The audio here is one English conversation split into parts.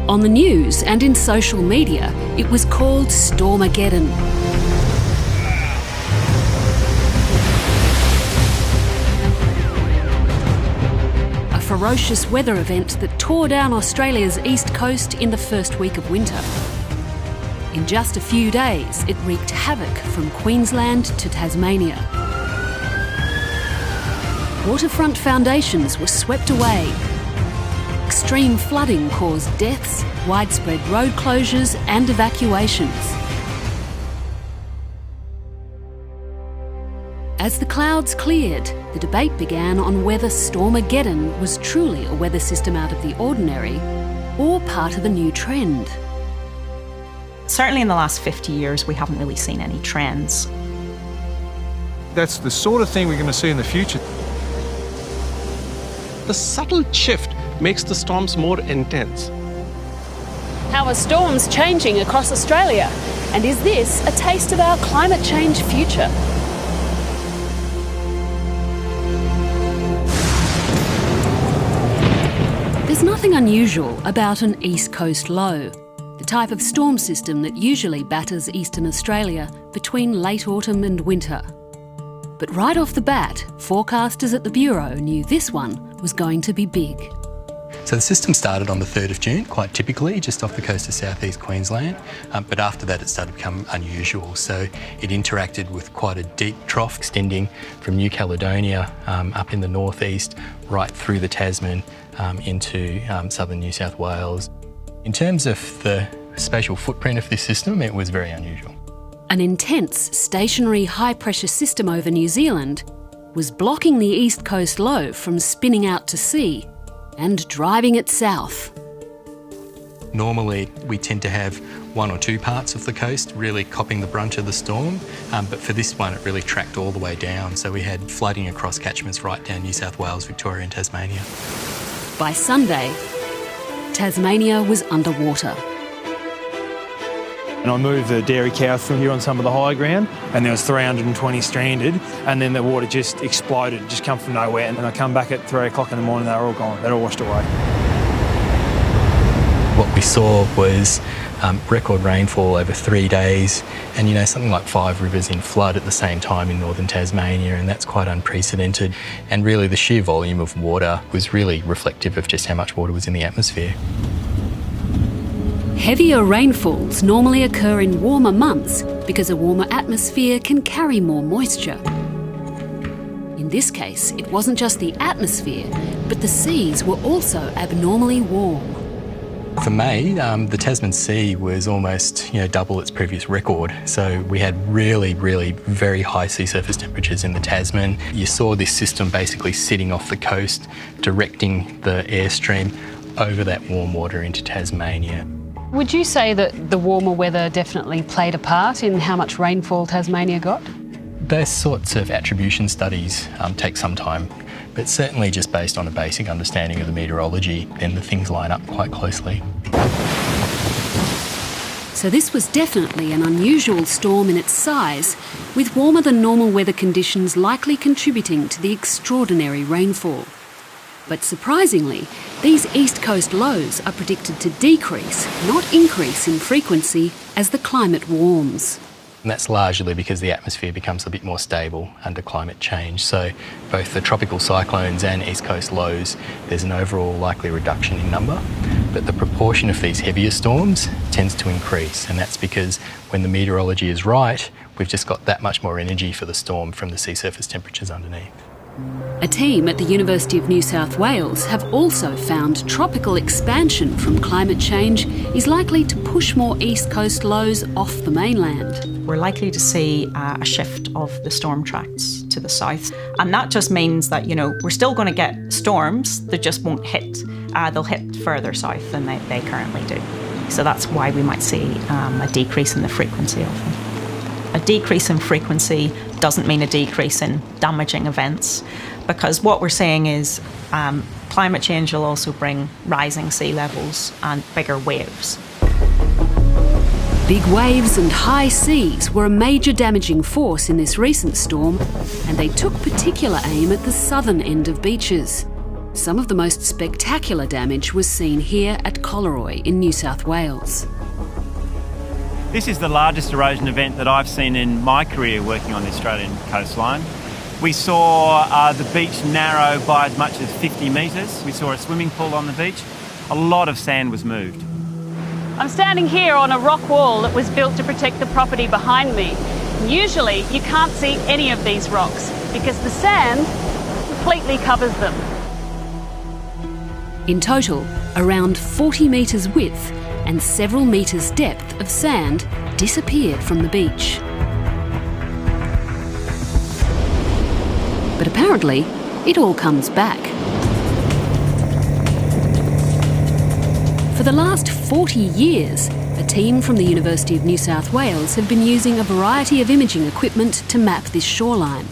On the news and in social media, it was called Stormaggedon. A ferocious weather event that tore down Australia's east coast in the first week of winter. In just a few days, it wreaked havoc from Queensland to Tasmania. Waterfront foundations were swept away. Extreme flooding caused deaths, widespread road closures and evacuations. As the clouds cleared, the debate began on whether Stormaggedon was truly a weather system out of the ordinary or part of a new trend. Certainly in the last 50 years, we haven't really seen any trends. That's the sort of thing we're going to see in the future. The subtle shift makes the storms more intense. How are storms changing across Australia? And is this a taste of our climate change future? There's nothing unusual about an East Coast low, the type of storm system that usually batters eastern Australia between late autumn and winter. But right off the bat, forecasters at the Bureau knew this one was going to be big. So the system started on the 3rd of June, quite typically, just off the coast of southeast Queensland, but after that it started to become unusual. So it interacted with quite a deep trough extending from New Caledonia up in the northeast, right through the Tasman into southern New South Wales. In terms of the spatial footprint of this system, it was very unusual. An intense, stationary high-pressure system over New Zealand was blocking the East Coast low from spinning out to sea and driving it south. Normally, we tend to have one or two parts of the coast really copping the brunt of the storm, but for this one, it really tracked all the way down. So we had flooding across catchments right down New South Wales, Victoria and Tasmania. By Sunday, Tasmania was underwater. And I moved the dairy cows from here on some of the high ground, and there was 320 stranded, and then the water just exploded, just come from nowhere. And then I come back at 3 o'clock in the morning, they were all gone, they're all washed away. What we saw was record rainfall over 3 days, and something like 5 rivers in flood at the same time in northern Tasmania, and that's quite unprecedented. And really the sheer volume of water was really reflective of just how much water was in the atmosphere. Heavier rainfalls normally occur in warmer months because a warmer atmosphere can carry more moisture. In this case, it wasn't just the atmosphere, but the seas were also abnormally warm. For May, the Tasman Sea was almost double its previous record. So we had really very high sea surface temperatures in the Tasman. You saw this system basically sitting off the coast, directing the airstream over that warm water into Tasmania. Would you say that the warmer weather definitely played a part in how much rainfall Tasmania got? Those sorts of attribution studies take some time, but certainly just based on a basic understanding of the meteorology, then the things line up quite closely. So this was definitely an unusual storm in its size, with warmer than normal weather conditions likely contributing to the extraordinary rainfall. But surprisingly, these East Coast lows are predicted to decrease, not increase in frequency as the climate warms. And that's largely because the atmosphere becomes a bit more stable under climate change. So both the tropical cyclones and East Coast lows, there's an overall likely reduction in number, but the proportion of these heavier storms tends to increase, and that's because when the meteorology is right, we've just got that much more energy for the storm from the sea surface temperatures underneath. A team at the University of New South Wales have also found tropical expansion from climate change is likely to push more East Coast lows off the mainland. We're likely to see a shift of the storm tracks to the south. And that just means that, we're still going to get storms, they just won't hit. They'll hit further south than they currently do. So that's why we might see a decrease in the frequency of them. A decrease in frequency doesn't mean a decrease in damaging events, because what we're saying is climate change will also bring rising sea levels and bigger waves. Big waves and high seas were a major damaging force in this recent storm, and they took particular aim at the southern end of beaches. Some of the most spectacular damage was seen here at Collaroy in New South Wales. This is the largest erosion event that I've seen in my career working on the Australian coastline. We saw the beach narrow by as much as 50 metres. We saw a swimming pool on the beach. A lot of sand was moved. I'm standing here on a rock wall that was built to protect the property behind me. Usually you can't see any of these rocks because the sand completely covers them. In total, around 40 metres width and several metres depth of sand disappeared from the beach. But apparently, it all comes back. For the last 40 years, a team from the University of New South Wales have been using a variety of imaging equipment to map this shoreline.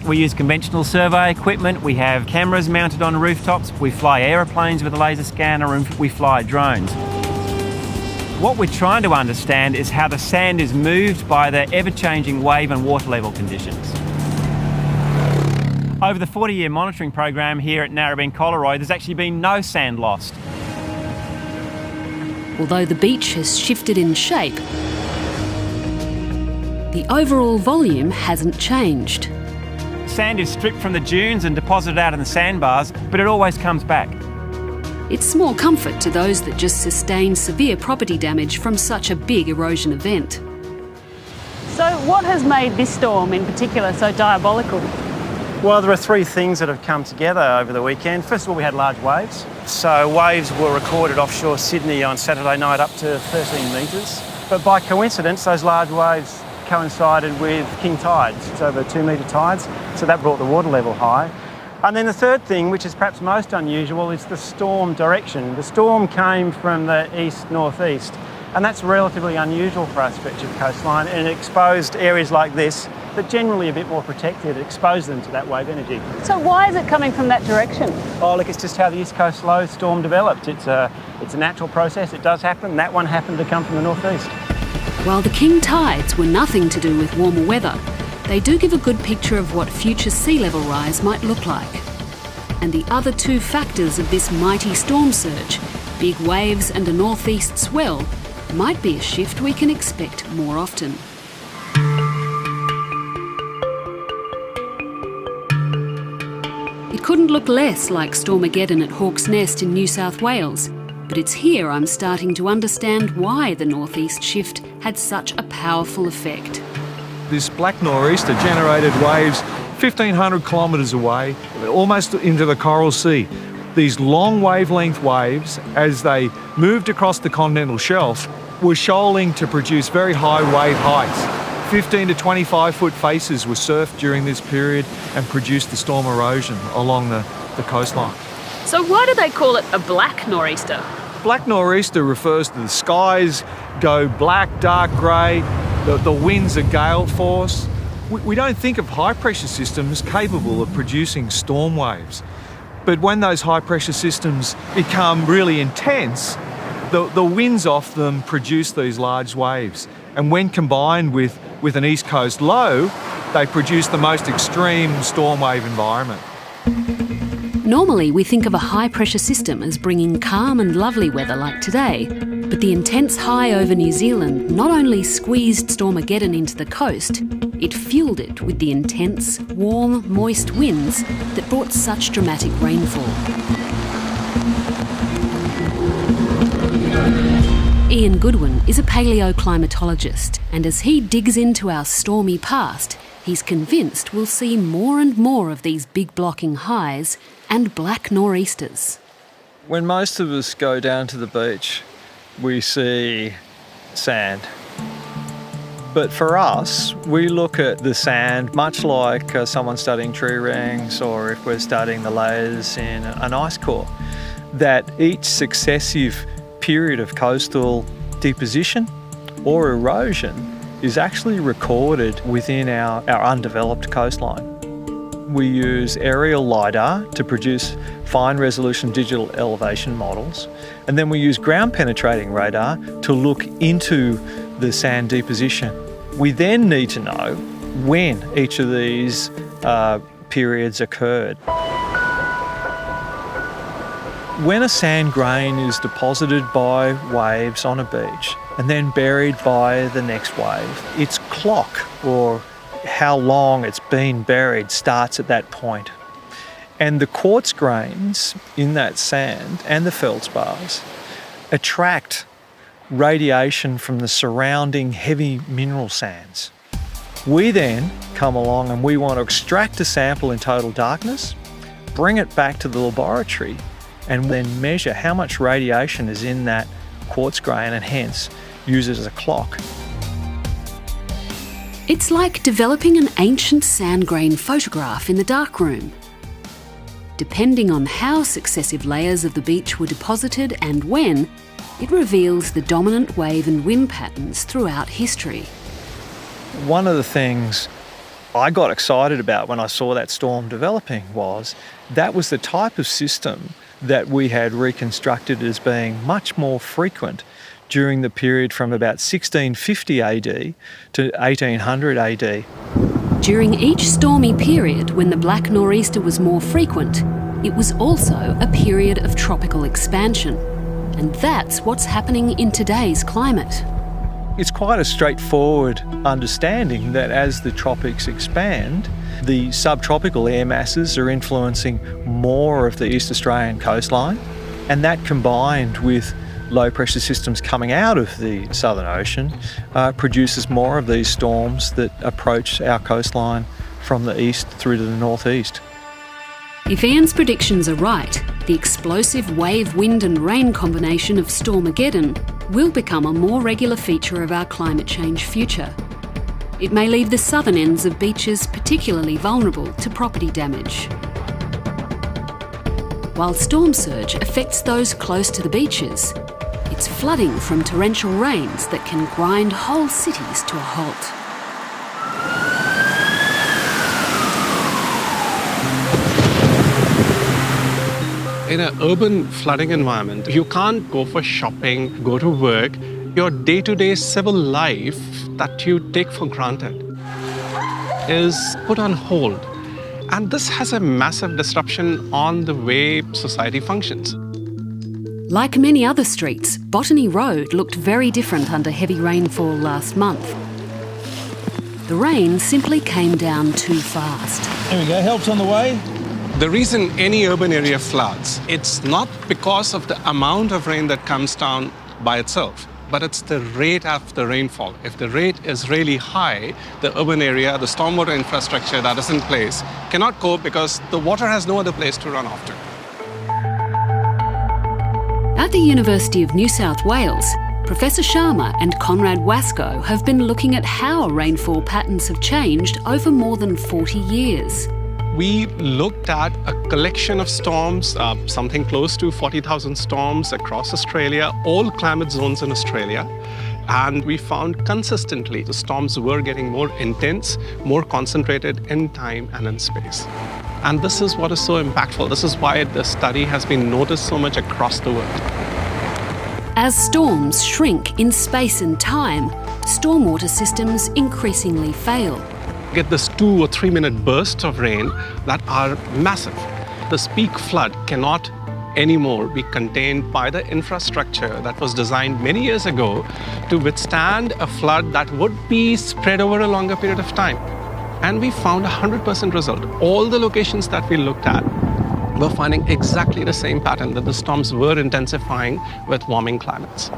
We use conventional survey equipment, we have cameras mounted on rooftops, we fly aeroplanes with a laser scanner, and we fly drones. What we're trying to understand is how the sand is moved by the ever-changing wave and water level conditions. Over the 40-year monitoring program here at Narrabeen Collaroy, there's actually been no sand lost. Although the beach has shifted in shape, the overall volume hasn't changed. Sand is stripped from the dunes and deposited out in the sandbars, but it always comes back. It's small comfort to those that just sustain severe property damage from such a big erosion event. So what has made this storm in particular so diabolical? Well, there are three things that have come together over the weekend. First of all, we had large waves. So waves were recorded offshore Sydney on Saturday night up to 13 metres. But by coincidence, those large waves coincided with king tides. It's over 2 metre tides, so that brought the water level high. And then the third thing, which is perhaps most unusual, is the storm direction. The storm came from the east-northeast, and that's relatively unusual for our stretch of coastline, and it exposed areas like this that generally a bit more protected, exposed them to that wave energy. So why is it coming from that direction? Oh, look, it's just how the East Coast low storm developed. It's a natural process, it does happen. That one happened to come from the northeast. While the king tides were nothing to do with warmer weather, they do give a good picture of what future sea level rise might look like. And the other two factors of this mighty storm surge, big waves and a northeast swell, might be a shift we can expect more often. It couldn't look less like Stormaggedon at Hawke's Nest in New South Wales, but it's here I'm starting to understand why the northeast shift had such a powerful effect. This black nor'easter generated waves 1,500 kilometres away, almost into the Coral Sea. These long wavelength waves, as they moved across the continental shelf, were shoaling to produce very high wave heights. 15 to 25 foot faces were surfed during this period and produced the storm erosion along the coastline. So why do they call it a black nor'easter? Black nor'easter refers to the skies go black, dark grey, the winds are gale force. We don't think of high pressure systems capable of producing storm waves. But when those high pressure systems become really intense, the winds off them produce these large waves. And when combined with an East Coast low, they produce the most extreme storm wave environment. Normally, we think of a high-pressure system as bringing calm and lovely weather like today, but the intense high over New Zealand not only squeezed Stormaggedon into the coast, it fueled it with the intense, warm, moist winds that brought such dramatic rainfall. Ian Goodwin is a paleoclimatologist, and as he digs into our stormy past, he's convinced we'll see more and more of these big blocking highs and black nor'easters. When most of us go down to the beach, we see sand. But for us, we look at the sand much like someone studying tree rings, or if we're studying the layers in an ice core, that each successive period of coastal deposition or erosion is actually recorded within our undeveloped coastline. We use aerial LiDAR to produce fine resolution digital elevation models, and then we use ground penetrating radar to look into the sand deposition. We then need to know when each of these periods occurred. When a sand grain is deposited by waves on a beach and then buried by the next wave, its clock, or how long it's been buried, starts at that point. And the quartz grains in that sand and the feldspars attract radiation from the surrounding heavy mineral sands. We then come along and we want to extract a sample in total darkness, bring it back to the laboratory, and then measure how much radiation is in that quartz grain and hence use it as a clock. It's like developing an ancient sand grain photograph in the darkroom. Depending on how successive layers of the beach were deposited and when, it reveals the dominant wave and wind patterns throughout history. One of the things I got excited about when I saw that storm developing was that was the type of system that we had reconstructed as being much more frequent during the period from about 1650 AD to 1800 AD. During each stormy period when the black nor'easter was more frequent, it was also a period of tropical expansion. And that's what's happening in today's climate. It's quite a straightforward understanding that as the tropics expand, the subtropical air masses are influencing more of the East Australian coastline, and that combined with low pressure systems coming out of the Southern Ocean produces more of these storms that approach our coastline from the east through to the northeast. If Ian's predictions are right, the explosive wave, wind and rain combination of Stormaggedon will become a more regular feature of our climate change future. It may leave the southern ends of beaches particularly vulnerable to property damage. While storm surge affects those close to the beaches, it's flooding from torrential rains that can grind whole cities to a halt. In an urban flooding environment, you can't go for shopping, go to work. Your day-to-day civil life that you take for granted is put on hold. And this has a massive disruption on the way society functions. Like many other streets, Botany Road looked very different under heavy rainfall last month. The rain simply came down too fast. There we go, help's on the way. The reason any urban area floods, it's not because of the amount of rain that comes down by itself, but it's the rate of the rainfall. If the rate is really high, the urban area, the stormwater infrastructure that is in place cannot cope because the water has no other place to run off to. At the University of New South Wales, Professor Sharma and Conrad Wasco have been looking at how rainfall patterns have changed over more than 40 years. We looked at a collection of storms, something close to 40,000 storms across Australia, all climate zones in Australia. And we found consistently the storms were getting more intense, more concentrated in time and in space. And this is what is so impactful. This is why the study has been noticed so much across the world. As storms shrink in space and time, stormwater systems increasingly fail. Get this 2 or 3 minute bursts of rain that are massive. This peak flood cannot anymore be contained by the infrastructure that was designed many years ago to withstand a flood that would be spread over a longer period of time. And we found a 100% result. All the locations that we looked at were finding exactly the same pattern, that the storms were intensifying with warming climates.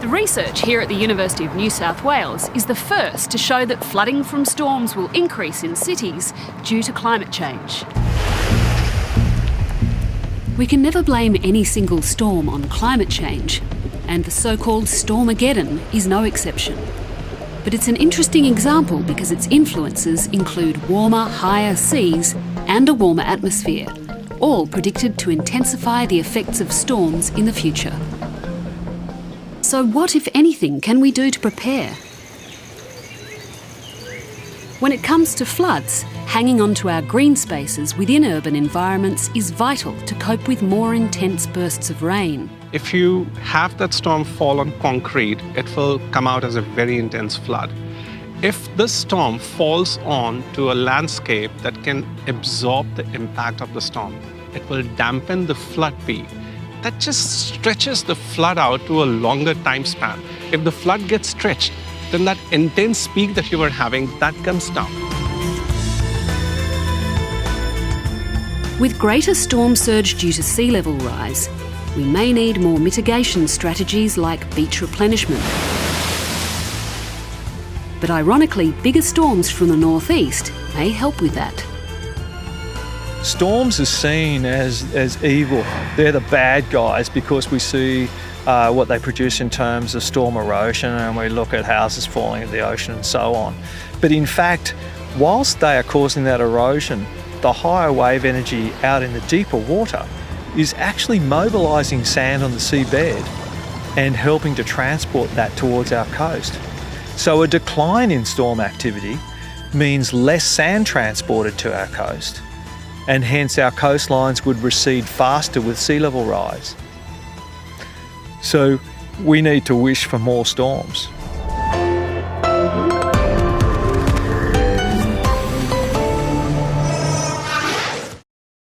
The research here at the University of New South Wales is the first to show that flooding from storms will increase in cities due to climate change. We can never blame any single storm on climate change, and the so-called Stormaggedon is no exception. But it's an interesting example because its influences include warmer, higher seas and a warmer atmosphere, all predicted to intensify the effects of storms in the future. So what, if anything, can we do to prepare? When it comes to floods, hanging on to our green spaces within urban environments is vital to cope with more intense bursts of rain. If you have that storm fall on concrete, it will come out as a very intense flood. If this storm falls on to a landscape that can absorb the impact of the storm, it will dampen the flood peak that just stretches the flood out to a longer time span. If the flood gets stretched, then that intense peak that you were having, that comes down. With greater storm surge due to sea level rise, we may need more mitigation strategies like beach replenishment. But ironically, bigger storms from the northeast may help with that. Storms are seen as evil. They're the bad guys because we see what they produce in terms of storm erosion, and we look at houses falling into the ocean and so on. But in fact, whilst they are causing that erosion, the higher wave energy out in the deeper water is actually mobilising sand on the seabed and helping to transport that towards our coast. So a decline in storm activity means less sand transported to our coast, and hence our coastlines would recede faster with sea level rise. So we need to wish for more storms.